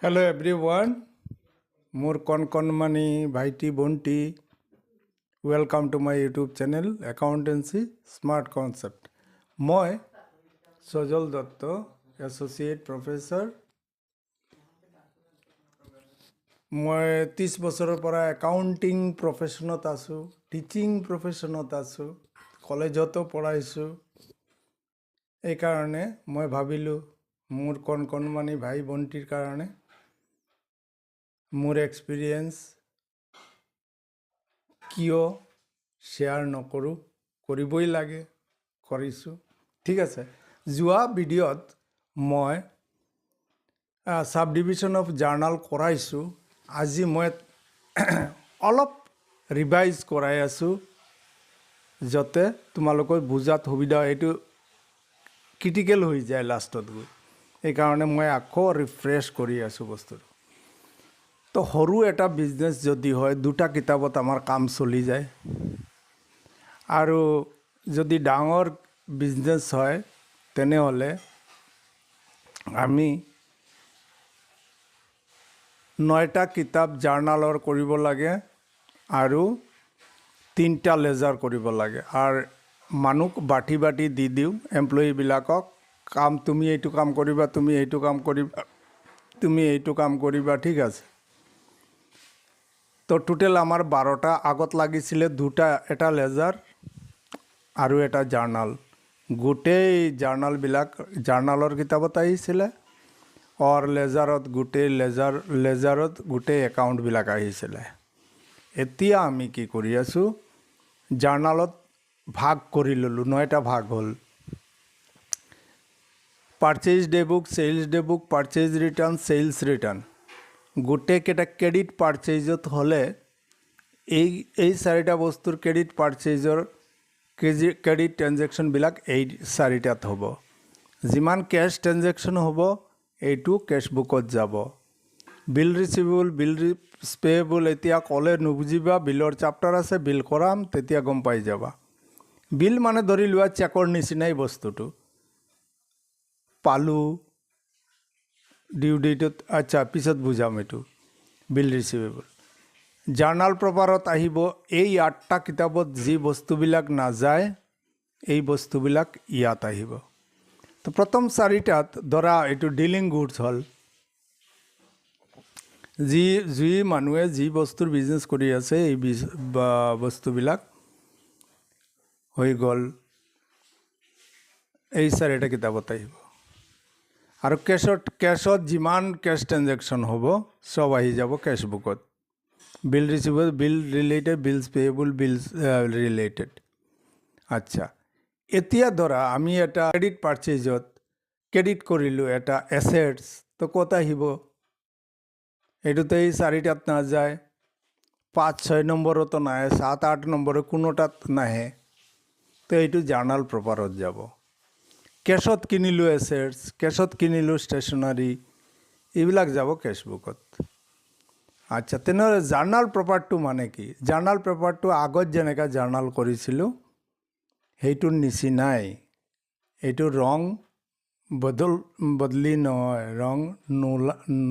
Hello everyone, মোৰ কণমানি ভাইটি বন্টি welcome to my YouTube channel Accountancy Smart Concept. মই সজল দত্ত Associate Professor. মই 30 বছৰৰ পৰা একাউণ্টিং প্ৰফেশ্যনত আছোঁ, টিচিং প্ৰফেশ্যনত আছোঁ, কলেজতো পঢ়াইছোঁ। এইকাৰণে মই ভাবিলোঁ মোৰ কণমানি ভাই বন্টিৰ কাৰণে মোৰ এক্সপিৰিয়েঞ্চ কিয় শ্বেয়াৰ নকৰোঁ, কৰিবই লাগে, কৰিছোঁ। ঠিক আছে, যোৱা ভিডিঅ'ত মই সাব ডিভিজন অফ জাৰ্নাল কৰাইছোঁ। আজি মই অলপ ৰিভাইজ কৰাই আছোঁ যাতে তোমালোকৰ বুজাত সুবিধা হয়। এইটো ক্ৰিটিকেল হৈ যায় লাষ্টত গৈ, সেইকাৰণে মই আকৌ ৰিফ্ৰেছ কৰি আছোঁ বস্তুটো। তো সৰু এটা বিজনেছ যদি হয়, দুটা কিতাপত আমাৰ কাম চলি যায়, আৰু যদি ডাঙৰ বিজনেছ হয় তেনেহ'লে আমি 9টা কিতাপ জাৰ্নালৰ কৰিব লাগে আৰু 3টা লেজাৰ কৰিব লাগে। আৰু মানুহক বাটি বাটি দি দিওঁ এমপ্লয়ীবিলাকক, কাম তুমি এইটো কাম কৰিবা, তুমি এইটো কাম কৰিবা, তুমি এইটো কাম কৰিবা। ঠিক আছে, তো টোটেল আমাৰ 12টা আগত লাগিছিলে, এটা লেজাৰ আৰু এটা জাৰ্নাল। গোটেই জাৰ্নালৰ কিতাপত আহিছিলে, আৰু লেজাৰত গোটেই একাউণ্টবিলাক আহিছিলে। এতিয়া আমি কি কৰি আছোঁ, জাৰ্নালত ভাগ কৰি ল'লোঁ, 9টা ভাগ হ'ল। Purchase day book, sales day book, purchase return, sales return. গোটেইকেইটা ক্ৰেডিট পাৰ্চেজত হ'লে এই 4টা বস্তুৰ ক্ৰেডিট পাৰ্চেজৰ ক্ৰেডিট ট্ৰেনজেকশ্যনবিলাক এই 4টাত হ'ব। যিমান কেছ ট্ৰেনজেকশ্যন হ'ব এইটো কেছ বুকত যাব। বিল ৰিচিভেবল, বিল পেয়েবল এতিয়া ক'লে নুবুজিবা, বিলৰ চেপ্টাৰ আছে, বিল কৰাম তেতিয়া গম পাই যাবা। বিল মানে ধৰি লোৱা চেকৰ নিচিনাই বস্তুটো, পালোঁ ডিউ ডেটত, আচ্ছা পিছত বুজাম এইটো। বিল ৰিচিভেবল জাৰ্নাল প্ৰপাৰত আহিব। এই 8টা কিতাপত যি বস্তুবিলাক নাযায় এই বস্তুবিলাক ইয়াত আহিব। তো প্ৰথম 4টাত ধৰা এইটো ডিলিং গুডছ হ'ল, যি মানুহে যি বস্তুৰ বিজনেছ কৰি আছে এই বস্তুবিলাক হৈ গ'ল, এই 4টা কিতাপত আহিব। আৰু কেছত যিমান কেছ ট্ৰেনজেকশ্যন হ'ব চব আহি যাব কেছ বুকত। Bill receivable, bill related, bills payable, bills related. আচ্ছা, এতিয়া ধৰা আমি এটা ক্ৰেডিট পাৰ্চেজত ক্ৰেডিট কৰিলোঁ এটা এছেটছ, তো ক'ত আহিব? এইটোতো এই 4টাত নাযায়, 5-6 নম্বৰতো নাহে, 7-8 নম্বৰ কোনোটাত নাহে, তো এইটো জাৰ্নাল প্ৰপাৰত যাব। কেছত কিনিলোঁ এছেটছ, কেছত কিনিলোঁ ষ্টেশ্যনাৰী, এইবিলাক যাব কেছ বুকত। আচ্ছা, তেনেহ'লে জাৰ্নাল পেপাৰটো মানে কি? জাৰ্নাল পেপাৰটো আগত যেনেকৈ জাৰ্নাল কৰিছিলোঁ সেইটোৰ নিচিনাই। এইটো ৰং বদলি নহয়, ৰং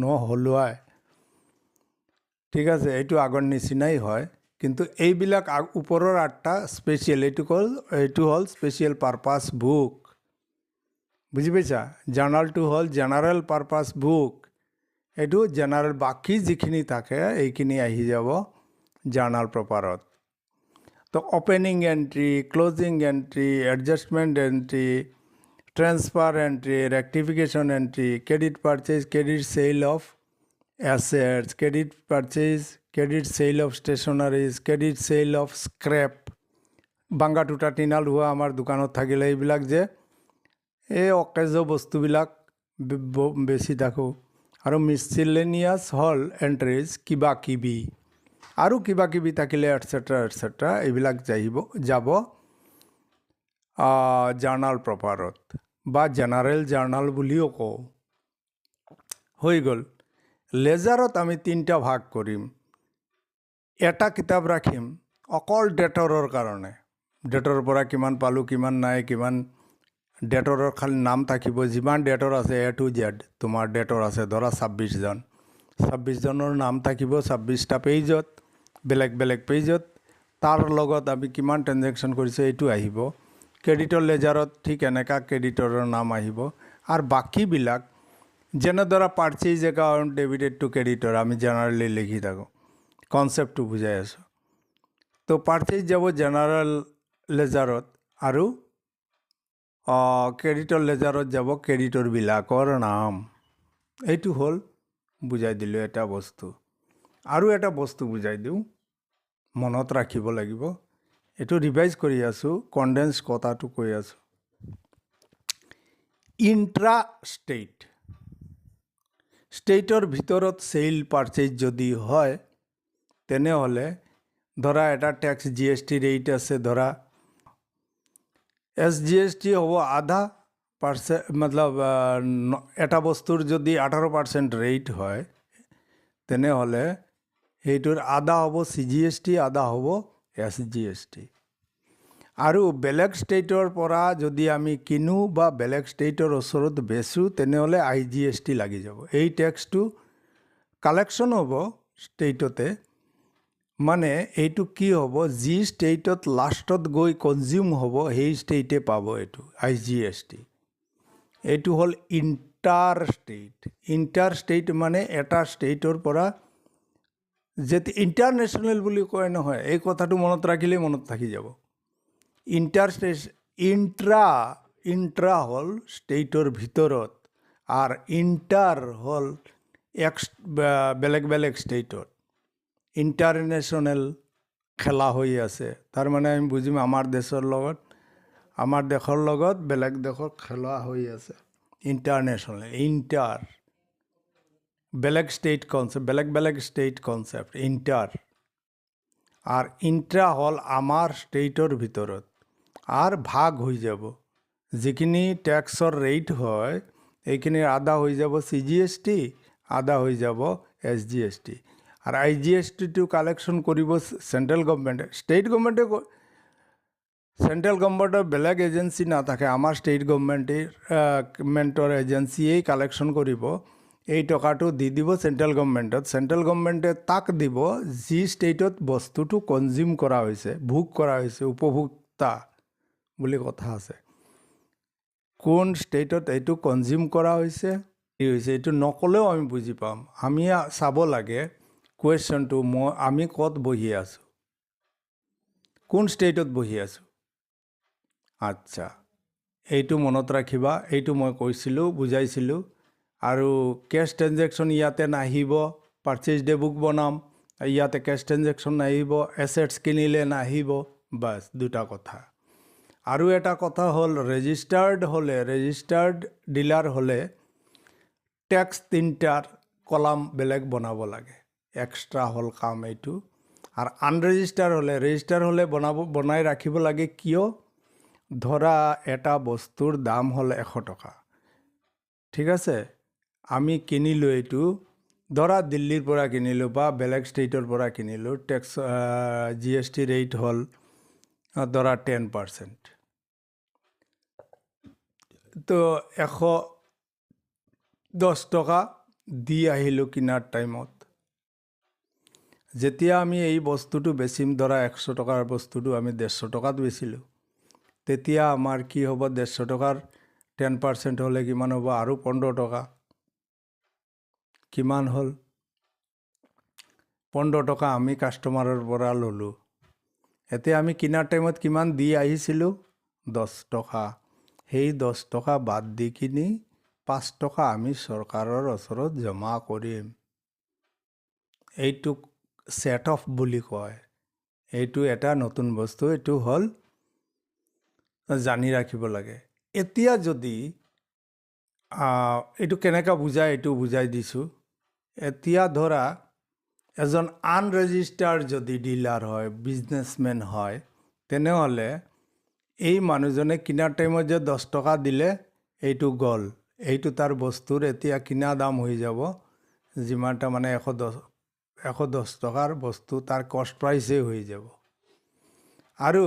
নহলোৱাই। ঠিক আছে, এইটো আগৰ নিচিনাই হয়, কিন্তু এইবিলাক ওপৰৰ 8টা স্পেচিয়েল, এইটো হ'ল স্পেচিয়েল পাৰপাছ বুক। বুজি পাইছা? জাৰ্নালটো হ'ল জেনাৰেল পাৰপাছ বুক, এইটো জেনাৰেল, বাকী যিখিনি থাকে এইখিনি আহি যাব জাৰ্নাল পেপাৰত। তো opening entry, closing entry, adjustment entry, transfer entry, rectification entry, credit purchase, credit sale of assets, credit purchase, credit sale of stationeries, credit sale of scrap, বাংগা টুটা টিনাল হোৱা আমাৰ দোকানত থাকিলে এইবিলাক যে এই অকেজ বস্তুবিলাক বেছি থাকোঁ। আৰু মিছচিলেনিয়াছ হ'ল এণ্ট্ৰিজ, কিবা কিবি থাকিলে এটচেট্ৰা এইবিলাক যাব জাৰ্নাল পেপাৰত, বা জেনাৰেল জাৰ্নাল বুলিও কওঁ। হৈ গ'ল। লেজাৰত আমি 3টা ভাগ কৰিম। এটা কিতাপ ৰাখিম অকল ডেটৰৰ কাৰণে, ডেটৰ পৰা কিমান পালোঁ, কিমান নাই, কিমান ডেটৰৰ খালি নাম থাকিব, যিমান ডেটৰ আছে A to Z তোমাৰ ডেটৰ আছে ধৰা 26জন, 26জনৰ নাম থাকিব 26টা পেজত, বেলেগ বেলেগ পেজত। তাৰ লগত আমি কিমান ট্ৰেনজেকশ্যন কৰিছে এইটো আহিব। ক্ৰেডিটৰ লেজাৰত ঠিক এনেকুৱা ক্ৰেডিটৰৰ নাম আহিব। আৰু বাকীবিলাক যেনেদৰে পাৰ্চেজ একাউণ্ট ডেবিটেড টু ক্ৰেডিটৰ আমি জেনাৰেলি লিখি থাকোঁ, কনচেপ্টটো বুজাই আছোঁ। তো পাৰ্চেজ যাব জেনাৰেল লেজাৰত আৰু ক্ৰেডিটৰ লেজাৰত যাব ক্ৰেডিটৰবিলাকৰ নাম। এইটো হ'ল বুজাই দিলোঁ এটা বস্তু। আৰু এটা বস্তু বুজাই দিওঁ, মনত ৰাখিব লাগিব। এইটো ৰিভাইজ কৰি আছোঁ, কনডেন্স কথাটো কৈ আছোঁ। ইণ্ট্ৰা ষ্টেটৰ ভিতৰত চেল পাৰ্চেজ যদি হয়, তেনেহ'লে ধৰা এটা টেক্স GST ৰেট আছে, ধৰা SGST হ'ব 0.5%, মতলব এটা বস্তুৰ যদি 18% ৰেট হয়, তেনেহ'লে সেইটোৰ আধা হ'ব CGST, আধা হ'ব SGST। আৰু বেলেগ ষ্টেটৰ পৰা যদি আমি কিনো বা বেলেগ ষ্টেটৰ ওচৰত বেচোঁ, তেনেহ'লে IGST লাগি যাব। এই টেক্সটো কালেকশ্যন হ'ব ষ্টেটতে, মানে এইটো কি হ'ব, যি ষ্টেটত লাষ্টত গৈ কনজিউম হ'ব সেই ষ্টেটে পাব এইটো IGST। এইটো হ'ল ইণ্টাৰ ষ্টেট মানে এটা ষ্টেটৰ পৰা, যেতিয়া ইণ্টাৰনেশ্যনেল বুলি কয় নহয়, এই কথাটো মনত ৰাখিলেই মনত থাকি যাব। ইণ্ট্ৰা হ'ল ষ্টেটৰ ভিতৰত, আৰু ইণ্টাৰ হ'ল বেলেগ বেলেগ ষ্টেটত। ইণ্টাৰনেশ্যনেল খেলা হৈ আছে, তাৰমানে আমি বুজিম আমাৰ দেশৰ লগত বেলেগ দেশৰ খেলা হৈ আছে। ইণ্টাৰ বেলেগ ষ্টেট কনচেপ্ট, বেলেগ ষ্টেট কনচেপ্ট ইণ্টাৰ। আৰ ইন্ট্ৰা হল আমাৰ স্টেটৰ ভিতৰত, আৰ ভাগ হৈ যাব। যিখিনি ট্যাক্সৰ ৰেট হয় এইখিনিৰ আধা হৈ যাব CGST, আধা হৈ যাব SGST। আৰ IGSTটো কালেকশ্যন কৰিব চেণ্ট্ৰেল গভৰ্ণমেণ্টে। ষ্টেট চেণ্ট্ৰেল গভৰ্ণমেণ্টৰ বেলেগ এজেঞ্চি নাথাকে, আমাৰ ষ্টেট গভৰ্ণমেণ্টৰ এজেঞ্চিয়েই কালেকশ্যন কৰিব। এই টকাটো দি দিব চেণ্ট্ৰেল গভৰ্ণমেণ্টত, চেণ্ট্ৰেল গভৰ্ণমেণ্টে তাক দিব যি ষ্টেটত বস্তুটো কনজিউম কৰা হৈছে, ভোগ কৰা হৈছে, উপভোক্তা বুলি কথা আছে। কোন ষ্টেটত এইটো কনজিউম কৰা হৈছে, কি হৈছে, এইটো নক'লেও আমি বুজি পাম। আমি চাব লাগে কুৱেশ্যনটো, আমি ক'ত বহি আছোঁ, কোন ষ্টেটত বহি আছোঁ। আচ্ছা, এইটো মনত ৰাখিবা। এইটো মই কৈছিলোঁ, বুজাইছিলোঁ। আৰু কেছ ট্ৰেনজেকশ্যন ইয়াতে নাহিব, পাৰ্চেজ ডে বুক বনাম, ইয়াতে কেছ ট্ৰেনজেকশ্যন নাহিব, এছেটছ কিনিলে নাহিব, বাছ দুটা কথা। আৰু এটা কথা হ'ল ৰেজিষ্টাৰ্ড ডিলাৰ হ'লে টেক্স 3টাৰ কলাম বেলেগ বনাব লাগে, এক্সট্ৰা হ'ল কাম এইটো। আৰু আনৰেজিষ্টাৰ হ'লে বনাই ৰাখিব লাগে, কিয়, ধৰা এটা বস্তুৰ দাম হ'ল 100 টকা, ঠিক আছে, আমি কিনিলোঁ এইটো, ধৰা দিল্লীৰ পৰা কিনিলোঁ বা বেলেগ ষ্টেটৰ পৰা কিনিলোঁ, টেক্স GST ৰেট হ'ল ধৰা 10%। তো 110 টকা দি আহিলোঁ কিনাৰ টাইমত। যেতিয়া আমি এই বস্তুটো বেচিম, ধৰা 100 টকাৰ বস্তুটো আমি 150 টকাত বেচিলোঁ, তেতিয়া আমাৰ কি হ'ব, 150 টকাৰ 10% হ'লে কিমান হ'ব, আৰু 15 টকা। কিমান হ'ল, 15 টকা আমি কাষ্টমাৰৰ পৰা ল'লোঁ। এতিয়া আমি কিনাৰ টাইমত কিমান দি আহিছিলোঁ, 10 টকা। সেই 10 টকা বাদ দি কিনি 5 টকা আমি চৰকাৰৰ ওচৰত জমা কৰিম। এইটোক ছেট অফ বুলি কয়। এইটো এটা নতুন বস্তু, এইটো হ'ল জানি ৰাখিব লাগে। এতিয়া যদি এইটো কেনেকৈ বুজায় এইটো বুজাই দিছোঁ। এতিয়া ধৰা এজন আনৰেজিষ্টাৰ্ড যদি ডিলাৰ হয়, বিজনেছমেন হয়, তেনেহ'লে এই মানুহজনে কিনাৰ টাইমত যে 10 টকা দিলে, এইটো গ'ল, এইটো তাৰ বস্তুৰ এতিয়া কিনা দাম হৈ যাব যিমানটা, মানে 110 টকাৰ বস্তু তাৰ কষ্ট প্ৰাইচেই হৈ যাব। আৰু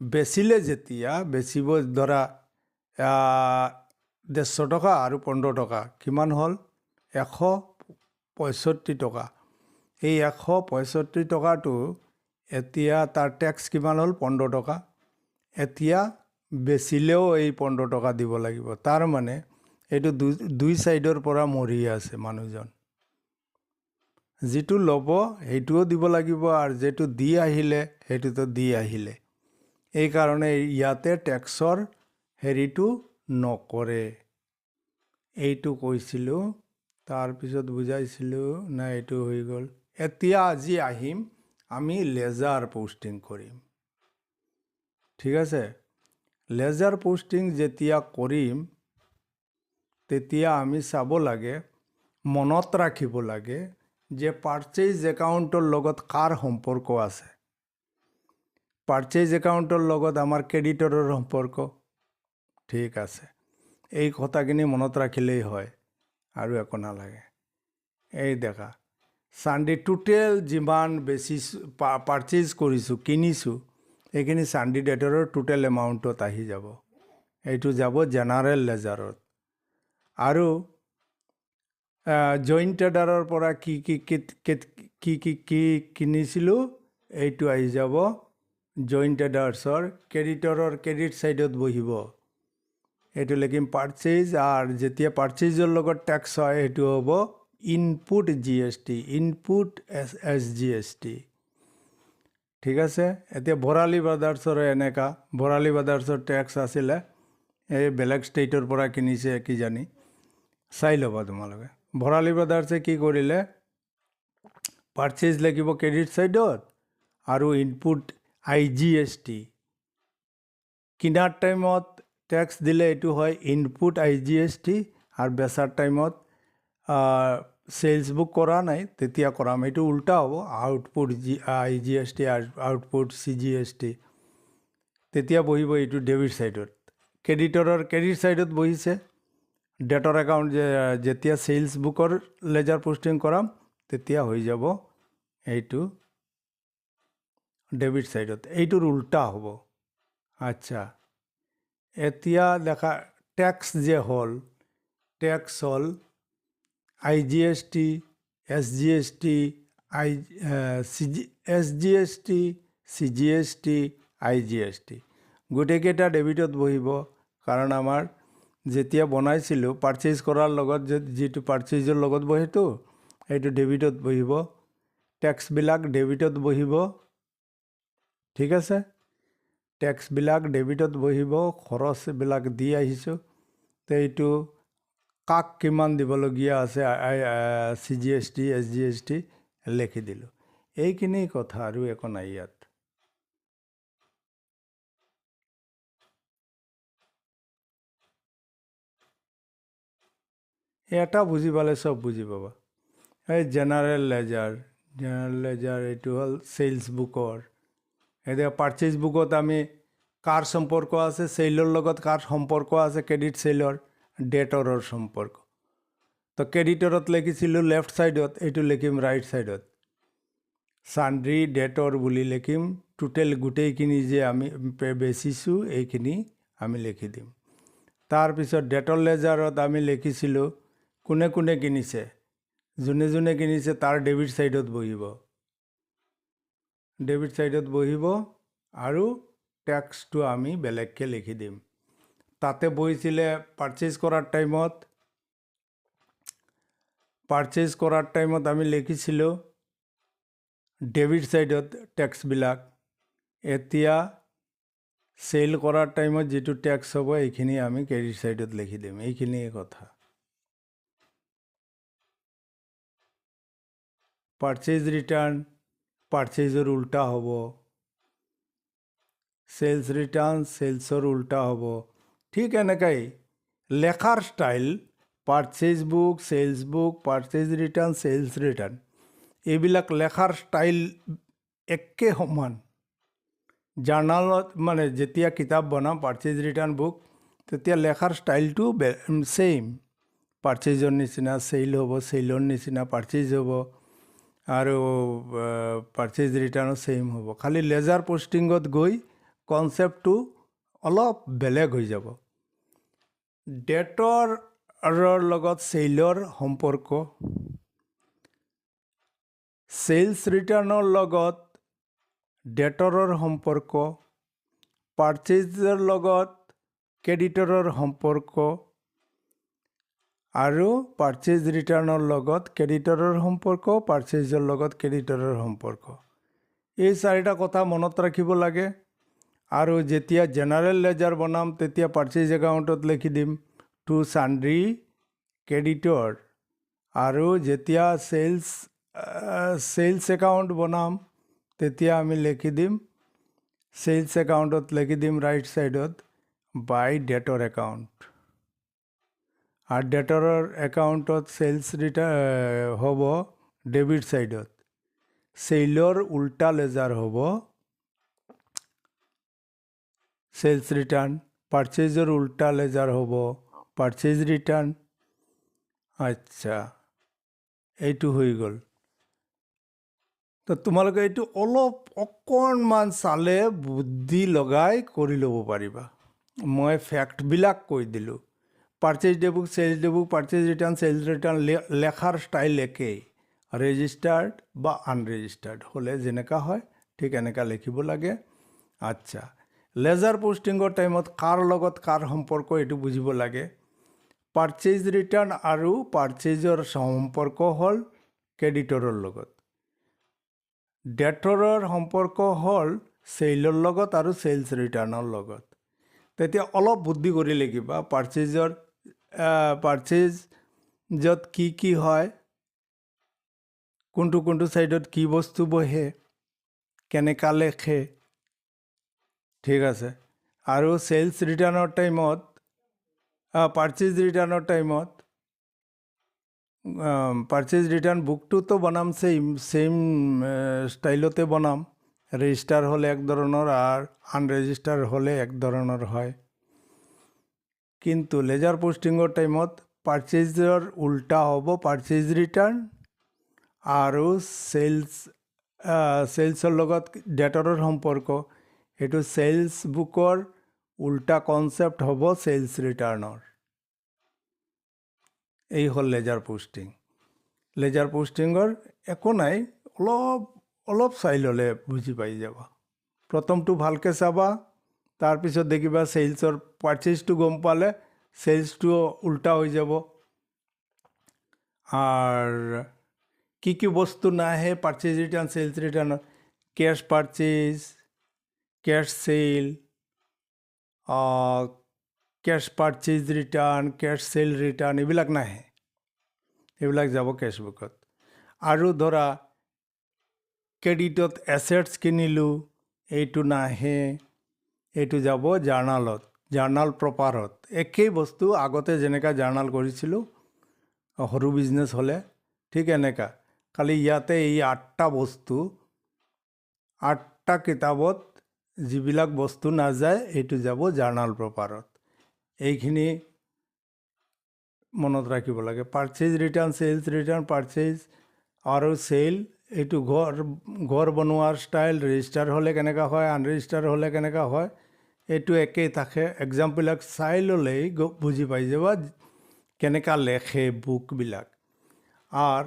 বেচিলে যেতিয়া বেচিব, ধৰা 150 টকা আৰু 15 টকা, কিমান হ'ল, 165 টকা। এই 165 টকাটো এতিয়া তাৰ টেক্স কিমান হ'ল 15 টকা। এতিয়া বেচিলেও এই 15 টকা দিব লাগিব। তাৰ মানে এইটো দুই চাইডৰ পৰা মৰি আছে মানুহজন। যিটো ল'ব সেইটোও দিব লাগিব আৰু যিটো দি আহিলে সেইটোতো দি আহিলে। এইকাৰণে ইয়াতে টেক্সৰ হেৰিটো নকৰে। এইটো কৈছিলোঁ, তাৰপিছত বুজাইছিলোঁ না, এইটো হৈ গ'ল। এতিয়া আজি আহিম আমি লেজাৰ পোষ্টিং কৰিম। ঠিক আছে, লেজাৰ পোষ্টিং যেতিয়া কৰিম তেতিয়া আমি চাব লাগে, মনত ৰাখিব লাগে যে পাৰ্চেজ একাউণ্টৰ লগত কাৰ সম্পৰ্ক আছে। পাৰ্চেজ একাউণ্টৰ লগত আমাৰ ক্ৰেডিটৰৰ সম্পৰ্ক। ঠিক আছে, এই কথাখিনি মনত ৰাখিলেই হয় আৰু একো নালাগে। এই দেখা চানডে টোটেল যিমান পাৰ্চেজ কৰিছোঁ, কিনিছোঁ, এইখিনি চানডে ডেটৰৰ টোটেল এমাউণ্টত আহি যাব। এইটো যাব জেনাৰেল লেজাৰত। আৰু জইণ্ট ট্ৰেডাৰৰ পৰা কি কিনিছিলোঁ এইটো আহি যাব জইণ্ট ট্ৰেডাৰ্ছৰ ক্ৰেডিটৰৰ ক্ৰেডিট ছাইডত বহিব। এইটো লিখিম পাৰ্চেজ, আৰু যেতিয়া পাৰ্চেজৰ লগত টেক্স হয় সেইটো হ'ব ইনপুট GST, ইনপুট SGST। ঠিক আছে, এতিয়া ভৰালী ব্ৰাদাৰ্ছৰ এনেকা, ভৰালী ব্ৰাদাৰ্ছৰ টেক্স আছিলে, এই বেলেগ ষ্টেটৰ পৰা কিনিছে কিজানি, চাই ল'বা তোমালোকে। ভৰালী ব্ৰাদাৰ্ছে কি কৰিলে, পাৰ্চেজ লাগিব ক্ৰেডিট ছাইডত আৰু ইনপুট IGST। কিনাৰ টাইমত টেক্স দিলে এইটো হয় ইনপুট IGST, আৰু বেচাৰ টাইমত চেলছ বুক কৰা নাই তেতিয়া কৰাম, এইটো উল্টা হ'ব, আউটপুট IGST আউটপুট CGST। তেতিয়া বহিব এইটো ডেবিট ছাইডত। ক্ৰেডিটৰৰ ক্ৰেডিট ছাইডত বহিছে। ডেটৰ একাউণ্ট যেতিয়া চেলছ বুকৰ লেজাৰ পোষ্টিং কৰাম তেতিয়া হৈ যাব এইটো ডেবিট ছাইডত, এইটোৰ উল্টা হ'ব। আচ্ছা, এতিয়া দেখা টেক্স যে হ'ল, টেক্স হ'ল IGST, SGST, SGST, CGST, IGST গোটেইকেইটা ডেবিটত বহিব। কাৰণ আমাৰ যেতিয়া বনাইছিলোঁ পাৰ্চেজ কৰাৰ লগত যিটো পাৰ্চেজৰ লগত বহেতো সেইটো ডেবিটত বহিব, টেক্সবিলাক ডেবিটত বহিব। ঠিক আছে, টেক্সবিলাক ডেবিটত বহিব, খৰচবিলাক দি আহিছোঁ। তো এইটো কাক কিমান দিবলগীয়া আছে CGST, SGST লিখি দিলোঁ। এইখিনি কথা আৰু একো নাই ইয়াত। এটা বুজি পালে চব বুজি পাবা। এই জেনাৰেল লেজাৰ, এইটো হ'ল চেলছ বুকৰ। এতিয়া পাৰ্চেজ বুকত আমি কাৰ সম্পৰ্ক আছে, চেলৰ লগত কাৰ সম্পৰ্ক আছে, ক্ৰেডিট চেলৰ ডেটৰৰ সম্পৰ্ক। তো ক্ৰেডিটৰত লিখিছিলোঁ লেফ্ট ছাইডত, এইটো লিখিম ৰাইট ছাইডত। চানড্ৰি ডেটৰ বুলি লিখিম, টোটেল গোটেইখিনি যে আমি বেচিছোঁ এইখিনি আমি লিখি দিম। তাৰপিছত ডেটৰ লেজাৰত আমি লিখিছিলোঁ কোনে কোনে কিনিছে, যোনে যোনে কিনিছে তাৰ ডেবিট ছাইডত বহিব, ডেবিট ছাইডত বহিব, আৰু টেক্সটো আমি বেলেগকৈ লিখি দিম। তাতে বহিছিলে পাৰ্চেজ কৰাৰ টাইমত আমি লিখিছিলোঁ ডেবিট ছাইডত টেক্সবিলাক। এতিয়া চেল কৰাৰ টাইমত যিটো টেক্স হ'ব এইখিনি আমি ক্ৰেডিট ছাইডত লিখি দিম। এইখিনিয়ে কথা। পাৰ্চেজ ৰিটাৰ্ণ পাৰ্চেজৰ উল্টা হ'ব, চেলছ ৰিটাৰ্ণ চেলছৰ উল্টা হ'ব। ঠিক এনেকৈ লেখাৰ style purchase book, sales book, purchase return, sales return, এইবিলাক লেখাৰ ষ্টাইল একে সমান। জাৰ্নালত মানে যেতিয়া কিতাপ বনাম পাৰ্চেজ ৰিটাৰ্ণ বুক, তেতিয়া লেখাৰ ষ্টাইলটো ছেইম। পাৰ্চেজৰ নিচিনা চেল হ'ব, চেলৰ নিচিনা পাৰ্চেজ হ'ব, আৰু পাৰ্চেজ ৰিটাৰ্ণো ছেইম হ'ব। খালি লেজাৰ পোষ্টিঙত গৈ কনচেপ্টটো অলপ বেলেগ হৈ যাব। ডেটৰ লগত চেলৰ সম্পৰ্ক, সেলস ৰিটাৰ্ণৰ লগত ডেটৰৰ সম্পৰ্ক, পাৰ্চেজৰ লগত ক্ৰেডিটৰৰ সম্পৰ্ক আৰু পাৰ্চেজ ৰিটাৰ্ণৰ লগত ক্ৰেডিটৰৰ সম্পৰ্ক, পাৰ্চেজৰ লগত ক্ৰেডিটৰৰ সম্পৰ্ক। এই চাৰিটা কথা মনত ৰাখিব লাগে। আৰু যেতিয়া জেনাৰেল লেজাৰ বনাম তেতিয়া পাৰ্চেজ একাউণ্টত লিখি দিম টু চাণ্ড্ৰি ক্ৰেডিটৰ, আৰু যেতিয়া সেলছ একাউণ্ট বনাম তেতিয়া আমি লিখি দিম সেলছ একাউণ্টত লিখি দিম ৰাইট ছাইডত বাই ডেটৰ একাউণ্ট, আৰু ডেটৰৰ একাউণ্টত সেলছ হ'ব ডেবিট ছাইডত, সেলৰ উল্টা লেজাৰ হ'ব সেলছ ৰিটাৰ্ণ, পাৰ্চেজৰ উল্টা লেজাৰ হ'ব পাৰ্চেজ ৰিটাৰ্ণ। আচ্ছা, এইটো হৈ গ'ল। তো তোমালোকে এইটো অকণমান চালে বুদ্ধি লগাই কৰি ল'ব পাৰিবা। মই ফেক্টবিলাক কৈ দিলোঁ। Purchase ডেবুক, cells ডেবুক, purchase return, cells return লেখাৰ ষ্টাইল একেই, ৰেজিষ্টাৰ্ড বা আনৰেজিষ্টাৰ্ড হ'লে যেনেকুৱা হয় ঠিক এনেকুৱা লিখিব লাগে। আচ্ছা, লেজাৰ পোষ্টিঙৰ টাইমত কাৰ লগত কাৰ সম্পৰ্ক এইটো বুজিব লাগে। পাৰ্চেজ ৰিটাৰ্ণ আৰু পাৰ্চেজৰ সম্পৰ্ক হ'ল ক্ৰেডিটৰৰ লগত, ডেটৰৰ সম্পৰ্ক হ'ল সেলৰ লগত আৰু সেলছ ৰিটাৰ্ণৰ লগত। তেতিয়া অলপ বুদ্ধি কৰি লিখিবা। পাৰ্চেজত কি হয়, কোনটো ছাইডত কি বস্তু বহে, কেনেকুৱা লেখে, ঠিক আছে। আৰু সেলছ ৰিটাৰ্ণৰ টাইমত, পাৰ্চেজ ৰিটাৰ্ণৰ টাইমত পাৰ্চেজ ৰিটাৰ্ণ বুকটোতো বনাম চেম ষ্টাইলতে বনাম। ৰেজিষ্টাৰ হ'লে এক ধৰণৰ আৰ আনৰেজিষ্টাৰ হ'লে এক ধৰণৰ হয়। কিন্তু লেজাৰ পোষ্টিঙৰ টাইমত পাৰ্চেজৰ উল্টা হ'ব পাৰ্চেজ ৰিটাৰ্ণ, আৰু সেলছৰ লগত ডেটৰৰ সম্পৰ্ক, সেইটো সেলছ বুকৰ উল্টা কনচেপ্ট হ'ব সেলছ ৰিটাৰ্ণৰ। এই হ'ল লেজাৰ পোষ্টিং। লেজাৰ পোষ্টিঙৰ একো নাই, অলপ চাই ল'লে বুজি পাই যাবা। প্ৰথমটো ভালকৈ চাবা, তাৰপিছত দেখিবা সেলছৰ পাৰ্চেজটো গম পালে সেলছটো উল্টা হৈ যাব। আর কি বস্তু নাহে purchase return sales return, cash purchase, cash sale, cash purchase return, cash sale return এইবিলাক নাহে, এইবিলাক যাব কেছবুকত। আৰু ধৰা ক্ৰেডিটত এছেটছ কিনিলোঁ, এইটো নাহে, এইটো যাব জাৰ্নালত, জাৰ্নাল প্ৰপাৰত। একেই বস্তু আগতে যেনেকৈ জাৰ্নাল কৰিছিলোঁ সৰু বিজনেছ হ'লে ঠিক এনেকুৱা, খালি ইয়াতে এই 8টা বস্তু, 8টা কিতাপত যিবিলাক বস্তু নাযায় এইটো যাব জাৰ্নাল প্ৰপাৰত। এইখিনি মনত ৰাখিব লাগে। Purchase return, cells return, purchase আৰু সেল, এইটো ঘৰ বনোৱাৰ ষ্টাইল, ৰেজিষ্টাৰ হ'লে কেনেকুৱা হয়, আনৰেজিষ্টাৰ হ'লে কেনেকুৱা হয়, এইটো একেই থাকে। এক্সাম্পলবিলাক চাই ল'লেই বুজি পাই যাবা কেনেকুৱা লেখে বুকবিলাক। আৰ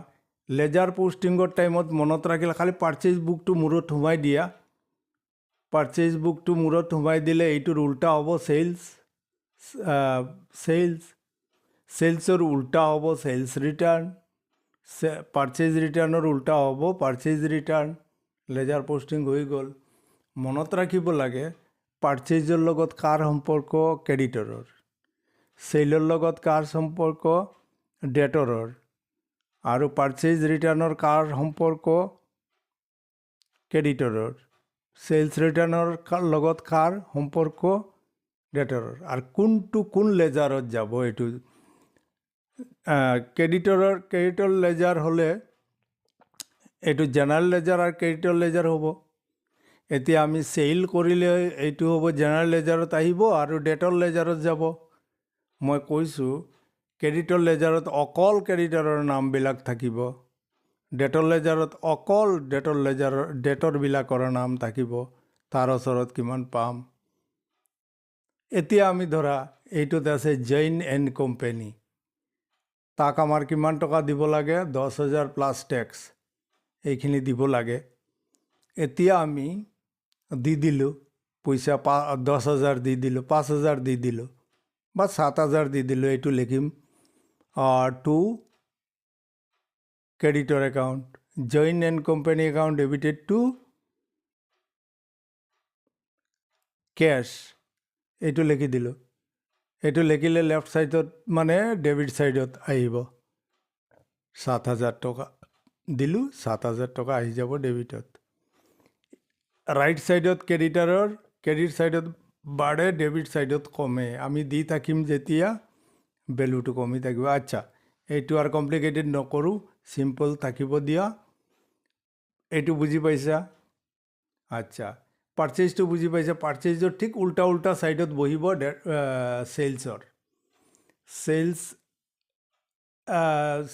লেজাৰ পোষ্টিঙৰ টাইমত মনত ৰাখিলে খালি পাৰ্চেজ বুকটো মূৰত সোমাই দিয়া, পাৰ্চেজ বুকটো মূৰত সোমাই দিলে এইটোৰ উল্টা হ'ব সেলছৰ উল্টা হ'ব সেলছ ৰিটাৰ্ণ, পাৰ্চেজ ৰিটাৰ্ণৰ উল্টা হ'ব পাৰ্চেজ ৰিটাৰ্ণ। লেজাৰ পোষ্টিং হৈ গ'ল। মনত ৰাখিব লাগে পাৰ্চেজৰ লগত কাৰ সম্পৰ্ক, ক্ৰেডিটৰৰ, সেলৰ লগত কাৰ সম্পৰ্ক, ডেটৰৰ, আৰু পাৰ্চেজ ৰিটাৰ্ণৰ কাৰ সম্পৰ্ক, ক্ৰেডিটৰৰ, সেলছ ৰিটাৰ্ণৰ লগত কাৰ সম্পৰ্ক, ডেটৰৰ, আৰু কোন লেজাৰত যাব এইটো। ক্ৰেডিটৰ লেজাৰ হ'লে এইটো জেনাৰেল লেজাৰ আৰু ক্ৰেডিটৰ লেজাৰ হ'ব। এতিয়া আমি সেল কৰিলে এইটো হ'ব জেনাৰেল লেজাৰত আহিব আৰু ডেটৰ লেজাৰত যাব। মই কৈছোঁ ক্ৰেডিটৰ লেজাৰত অকল ক্ৰেডিটৰৰ নামবিলাক থাকিব, ডেটৰ লেজাৰত অকল ডেটৰবিলাকৰ নাম থাকিব, তাৰ ওচৰত কিমান পাম। এতিয়া আমি ধৰা এইটোত আছে জৈন এণ্ড কোম্পানী, তাক আমাৰ কিমান টকা দিব লাগে, 10,000 প্লাছ টেক্স। এইখিনি দিব লাগে। এতিয়া আমি দি দিলোঁ পইচা 10,000 দি দিলোঁ, 5,000 দি দিলোঁ বা 7,000 দি দিলোঁ। এইটো লিখিম টু ক্ৰেডিটৰ account, Jain and company account debited to cash, এইটো লিখি দিলোঁ। এইটো লিখিলে লেফ্ট ছাইডত মানে ডেবিট ছাইডত আহিব। 7,000 টকা দিলোঁ, 7,000 টকা আহি যাব ডেবিটত। ৰাইট ছাইডত ক্ৰেডিট ছাইডত বাঢ়ে, ডেবিট ছাইডত কমে। আমি দি থাকিম যেতিয়া ভেলুটো কমি থাকিব। আচ্ছা, এইটো আৰু কমপ্লিকেটেড নকৰোঁ, চিম্পল থাকিব দিয়া। এইটো বুজি পাইছা? আচ্ছা, পাৰ্চেজটো বুজি পাইছা? পাৰ্চেজৰ ঠিক উল্টা ছাইডত বহিব চেলছৰ।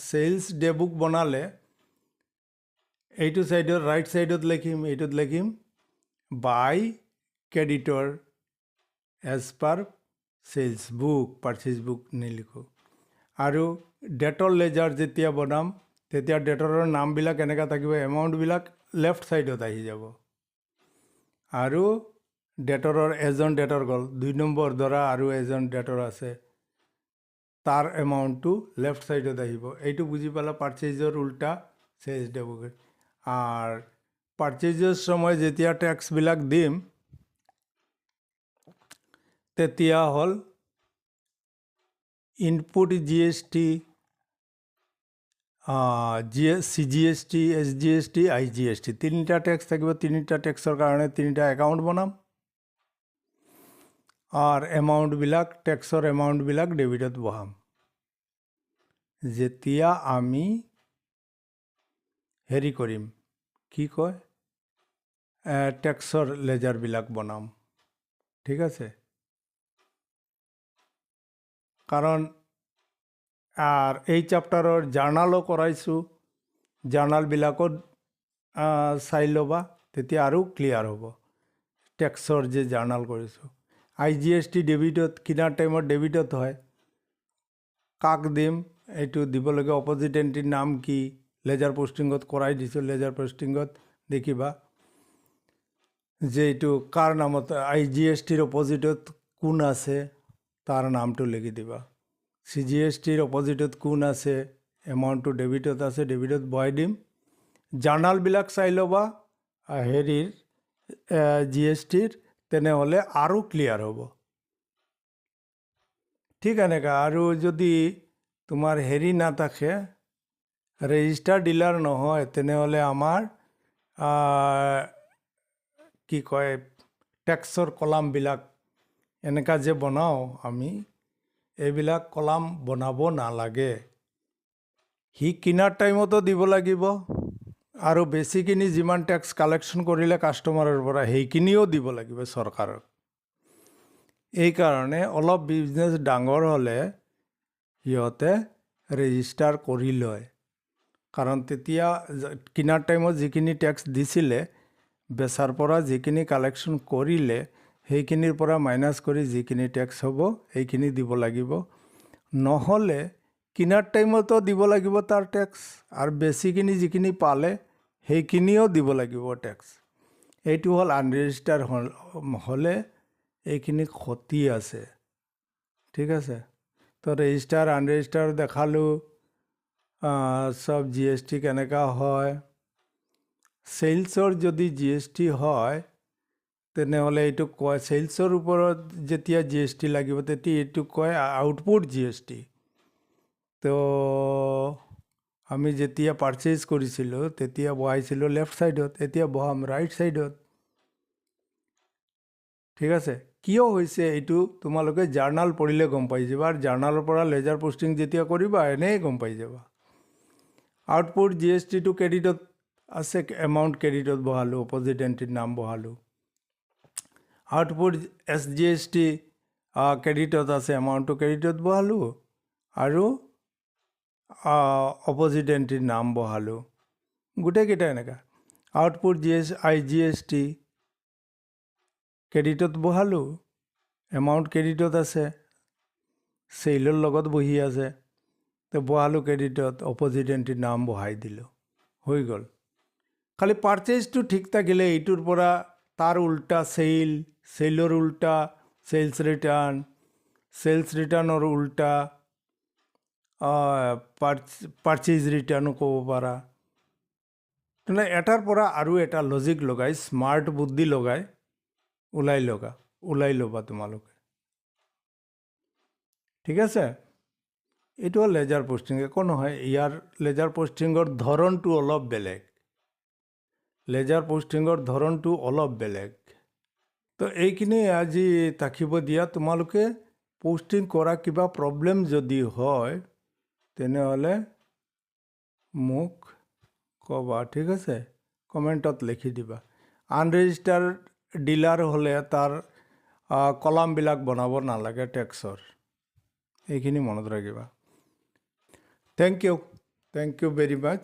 চেলছ ডে বুক বনালে এইটো ছাইডত ৰাইট ছাইডত লিখিম, এইটোত লিখিম বাই ক্ৰেডিটৰ as per sales book, purchase book নিলিখোঁ। আৰু ডেটৰ লেজাৰ যেতিয়া বনাম তেতিয়া ডেটৰৰ নামবিলাক এনেকৈ থাকিব, এমাউণ্টবিলাক লেফ্ট ছাইডত আহি যাব। আৰু ডেটৰৰ এজন ডেটৰ গ'ল, 2 নম্বৰ ধৰা আৰু এজন ডেটৰ আছে, তাৰ এমাউণ্টটো লেফ্ট ছাইডত আহিব। এইটো বুজি পালা? পাৰ্চেজৰ উল্টা চেলছ ডে বুক। আৰ পাৰ্চেজৰ সময় যেতিয়া টেক্সবিলাক দিম তেতিয়া হ'ল input GST, CGST, SGST, IGST, 3টা টেক্স থাকিব। 3টা টেক্সৰ কাৰণে 3টা একাউণ্ট বনাম। আৰ টেক্সৰ এমাউণ্টবিলাক ডেবিটত বহাম। যেতিয়া আমি হেৰি কৰিম, কি কয়, টেক্সৰ লেজাৰবিলাক বনাম। ঠিক আছে? কাৰণ এই চেপ্টাৰৰ জাৰ্নালো কৰাইছোঁ, জাৰ্নালবিলাকত চাই ল'বা, তেতিয়া আৰু ক্লিয়াৰ হ'ব। টেক্সৰ যে জাৰ্নাল কৰিছোঁ, IGST ডেবিটত কিনাৰ টাইমত ডেবিটত হয়। কাক দিম এইটো দিবলগীয়া অপজিট এণ্ট্ৰিৰ নাম কি, লেজাৰ পোষ্টিঙত কৰাই দিছোঁ। লেজাৰ পোষ্টিঙত দেখিবা যে এইটো কাৰ নামত, IGSTৰ অপজিটত কোন আছে তাৰ নামটো লিখি দিবা। CGSTৰ অপজিটত কোন আছে, এমাউণ্টটো ডেবিটত আছে, ডেবিটত বহাই দিম। জাৰ্নালবিলাক চাই ল'বা হেৰিৰ GSTৰ, তেনেহ'লে আৰু ক্লিয়াৰ হ'ব। ঠিক এনেকা। আৰু যদি তোমাৰ হেৰি নাথাকে, ৰেজিষ্টাৰ ডিলাৰ নহয়, তেনেহ'লে আমাৰ কি কয়, টেক্সৰ কলামবিলাক এনেকা যে বনাওঁ আমি, এইবিলাক কলাম বনাব নালাগে। সি কিনাৰ টাইমতো দিব লাগিব, আৰু বেছিখিনি যিমান টেক্স কালেকশ্যন কৰিলে কাষ্টমাৰৰ পৰা সেইখিনিও দিব লাগিব চৰকাৰক। এইকাৰণে অলপ বিজনেছ ডাঙৰ হ'লে সিহঁতে ৰেজিষ্টাৰ কৰি লয়। কাৰণ তেতিয়া কিনাৰ টাইমত যিখিনি টেক্স দিছিলে, বেচাৰ পৰা যিখিনি কালেকশ্যন কৰিলে সেইখিনিৰ পৰা মাইনাছ কৰি যিখিনি টেক্স হ'ব সেইখিনি দিব লাগিব। নহ'লে কিনাৰ টাইমতো দিব লাগিব তাৰ টেক্স, আৰু বেছিখিনি যিখিনি পালে সেইখিনিও দিব লাগিব টেক্স। এইটো হ'ল আনৰেজিষ্টাৰ হ'লে এইখিনি ক্ষতি আছে। ঠিক আছে? তো ৰেজিষ্টাৰ আনৰেজিষ্টাৰ দেখালোঁ, চব GST কেনেকুৱা হয়। চেলছৰ যদি GST হয় তেনেহ'লে এইটো কয়, চেলছৰ ওপৰত যেতিয়া GST লাগিব তেতিয়া এইটো কয় আউটপুট GST। তো আমি যেতিয়া পাৰ্চেজ কৰিছিলোঁ তেতিয়া বহাইছিলোঁ লেফ্ট ছাইডত, এতিয়া বহাম ৰাইট ছাইডত। ঠিক আছে? কিয় হৈছে এইটো তোমালোকে জাৰ্নাল পঢ়িলে গম পাই যাবা, আৰু জাৰ্নালৰ পৰা লেজাৰ পোষ্টিং যেতিয়া কৰিবা এনেই গম পাই যাবা। আউটপুট GSTটো ক্ৰেডিটত আছে, এমাউণ্ট ক্ৰেডিটত বহালোঁ, অপজিট এণ্ট্ৰিৰ নাম বহালোঁ। আউটপুট SGST ক্ৰেডিটত আছে, এমাউণ্টটো ক্ৰেডিটত বহালোঁ, আৰু অপজিট এণ্ট্ৰিৰ নাম বহালোঁ। গোটেইকেইটা এনেকুৱা। আউটপুট IGST ক্ৰেডিটত বহালোঁ, এমাউণ্ট ক্ৰেডিটত আছে, চেইলৰ লগত বহি আছে, তো বহালোঁ ক্ৰেডিটত, অপজিট এণ্ট্ৰিৰ নাম বহাই দিলোঁ, হৈ গ'ল। খালি পাৰ্চেজটো ঠিক থাকিলে এইটোৰ পৰা তাৰ উল্টা চেইলৰ উল্টা চেলছ ৰিটাৰ্ণৰ উল্টা পাৰ্চেজ ৰিটাৰ্ণো ক'ব পাৰা। তেনে এটাৰ পৰা আৰু এটা লজিক লগাই স্মাৰ্ট বুদ্ধি লগাই ওলাই ল'বা তোমালোকে। ঠিক আছে, এইটো হ'ল লেজাৰ পষ্টিং, একো নহয়। ইয়াৰ লেজাৰ পষ্টিঙৰ ধৰণটো অলপ বেলেগ। তো এইখিনি আজি থাকিব দিয়া। তোমালোকে পষ্টিং কৰা কিবা প্ৰব্লেম যদি হয় তেনেহ'লে মোক ক'বা, ঠিক আছে? কমেণ্টত লিখি দিবা। আনৰেজিষ্টাৰ্ড ডিলাৰ হ'লে তাৰ কলামবিলাক বনাব নালাগে টেক্সৰ। এইখিনি মনত ৰাখিবা। Thank you very much.